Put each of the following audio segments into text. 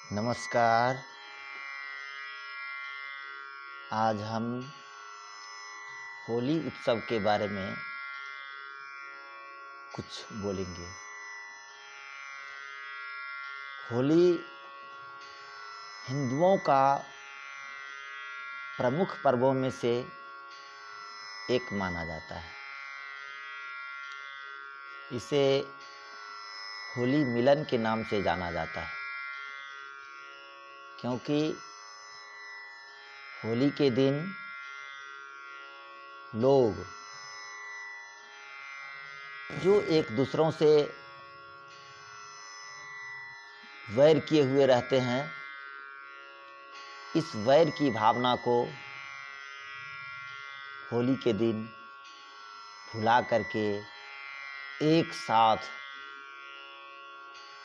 नमस्कार। आज हम होली उत्सव के बारे में कुछ बोलेंगे। होली हिंदुओं का प्रमुख पर्वों में से एक माना जाता है। इसे होली मिलन के नाम से जाना जाता है, क्योंकि होली के दिन लोग जो एक दूसरों से वैर किए हुए रहते हैं, इस वैर की भावना को होली के दिन भुला करके एक साथ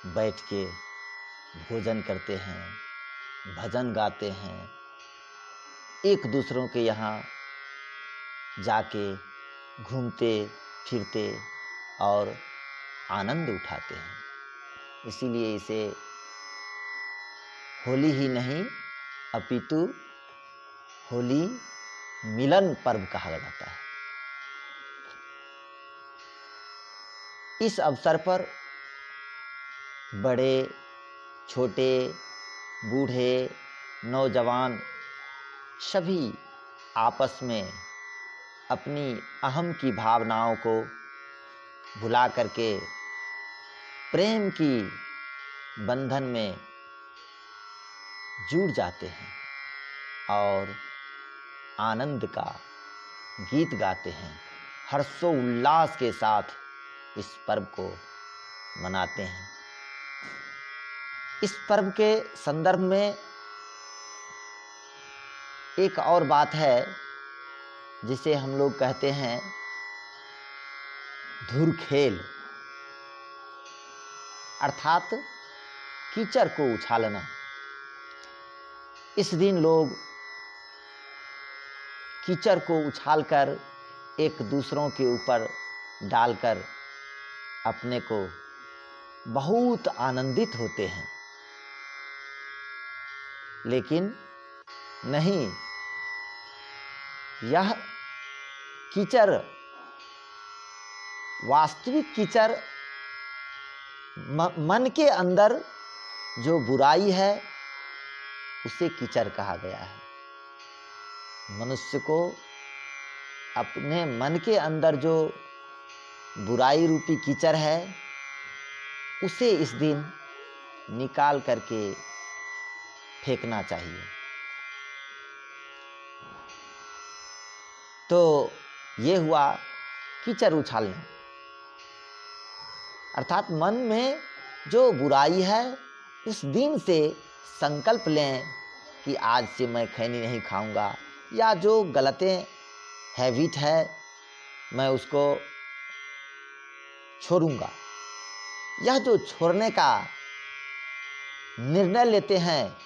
बैठ के भोजन करते हैं, भजन गाते हैं, एक दूसरों के यहाँ जाके घूमते फिरते और आनंद उठाते हैं। इसीलिए इसे होली ही नहीं अपितु होली मिलन पर्व कहा जाता है। इस अवसर पर बड़े छोटे बूढ़े नौजवान सभी आपस में अपनी अहम की भावनाओं को भुला करके प्रेम की बंधन में जुड़ जाते हैं और आनंद का गीत गाते हैं। हर्षोल्लास के साथ इस पर्व को मनाते हैं। इस पर्व के संदर्भ में एक और बात है जिसे हम लोग कहते हैं धुरखेल, अर्थात कीचड़ को उछालना। इस दिन लोग कीचड़ को उछालकर एक दूसरों के ऊपर डालकर अपने को बहुत आनंदित होते हैं। लेकिन नहीं, यह कीचड़ वास्तविक कीचड़ मन के अंदर जो बुराई है उसे कीचड़ कहा गया है। मनुष्य को अपने मन के अंदर जो बुराई रूपी कीचड़ है उसे इस दिन निकाल करके फेंकना चाहिए। तो ये हुआ कीचड़ उछालना, अर्थात मन में जो बुराई है उस दिन से संकल्प लें कि आज से मैं खैनी नहीं खाऊंगा, या जो गलतें हैबिट है मैं उसको छोड़ूंगा। यह जो छोड़ने का निर्णय लेते हैं,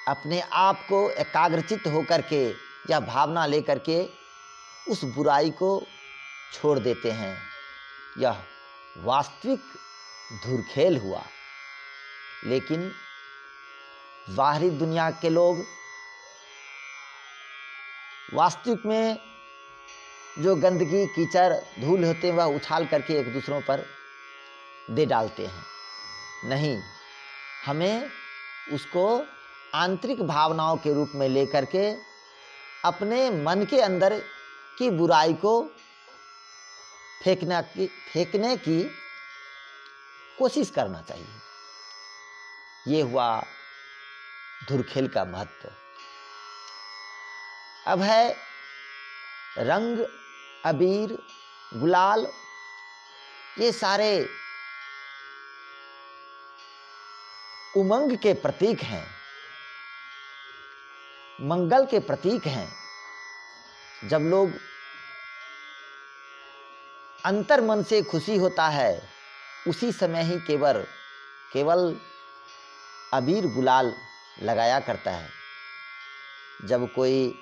अपने आप को एकाग्रचित होकर के या भावना लेकर के उस बुराई को छोड़ देते हैं, यह वास्तविक धुरखेल हुआ। लेकिन बाहरी दुनिया के लोग वास्तविक में जो गंदगी कीचड़ धूल होते हैं वह उछाल करके एक दूसरों पर दे डालते हैं। नहीं, हमें उसको आंतरिक भावनाओं के रूप में लेकर के अपने मन के अंदर की बुराई को फेंकने की कोशिश करना चाहिए। ये हुआ धुरखेल का महत्व। अब है रंग, अबीर, गुलाल, ये सारे उमंग के प्रतीक हैं, मंगल के प्रतीक हैं। जब लोग अंतर मन से खुशी होता है उसी समय ही केवल अबीर गुलाल लगाया करता है। जब कोई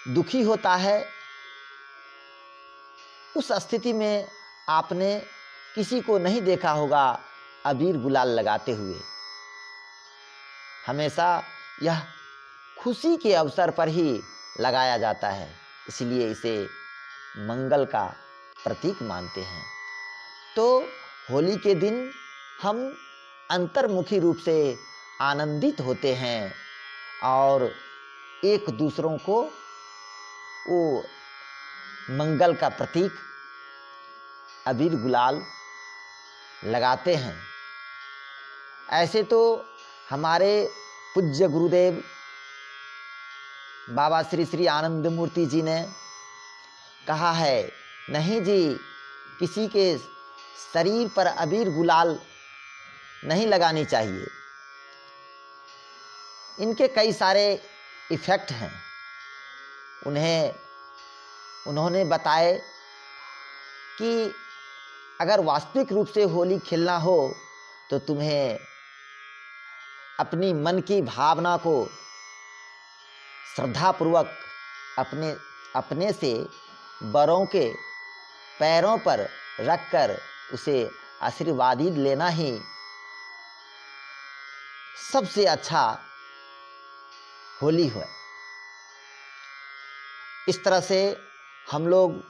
दुखी होता है उस स्थिति में आपने किसी को नहीं देखा होगा अबीर गुलाल लगाते हुए। हमेशा यह खुशी के अवसर पर ही लगाया जाता है, इसलिए इसे मंगल का प्रतीक मानते हैं। तो होली के दिन हम अंतर्मुखी रूप से आनंदित होते हैं और एक दूसरों को वो मंगल का प्रतीक अबीर गुलाल लगाते हैं। ऐसे तो हमारे पूज्य गुरुदेव बाबा श्री श्री आनंद मूर्ति जी ने कहा है, नहीं जी, किसी के शरीर पर अबीर गुलाल नहीं लगानी चाहिए। इनके कई सारे इफ़ेक्ट हैं। उन्होंने बताए कि अगर वास्तविक रूप से होली खेलना हो तो तुम्हें अपनी मन की भावना को श्रद्धापूर्वक अपने से बड़ों के पैरों पर रखकर उसे आशीर्वादी लेना ही सबसे अच्छा होली है। इस तरह से हम लोग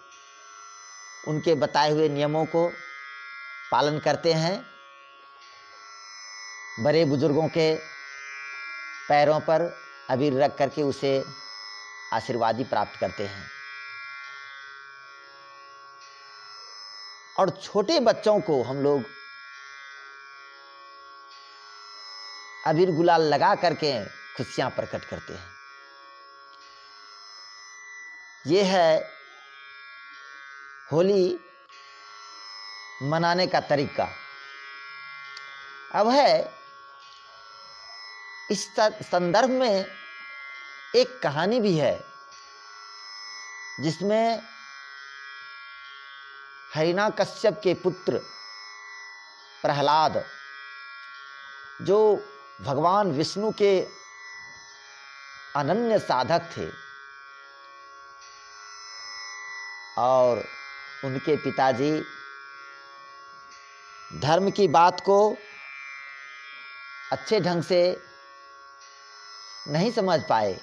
उनके बताए हुए नियमों को पालन करते हैं, बड़े बुजुर्गों के पैरों पर अबीर रख करके उसे आशीर्वादी प्राप्त करते हैं। और छोटे बच्चों को हम लोग अबीर गुलाल लगा करके खुशियां प्रकट करते हैं। ये है होली मनाने का तरीका। अब है इस संदर्भ में एक कहानी भी है जिसमें हिरण्यकश्यप के पुत्र प्रहलाद, जो भगवान विष्णु के अनन्य साधक थे और उनके पिताजी धर्म की बात को अच्छे ढंग से नहीं समझ पाए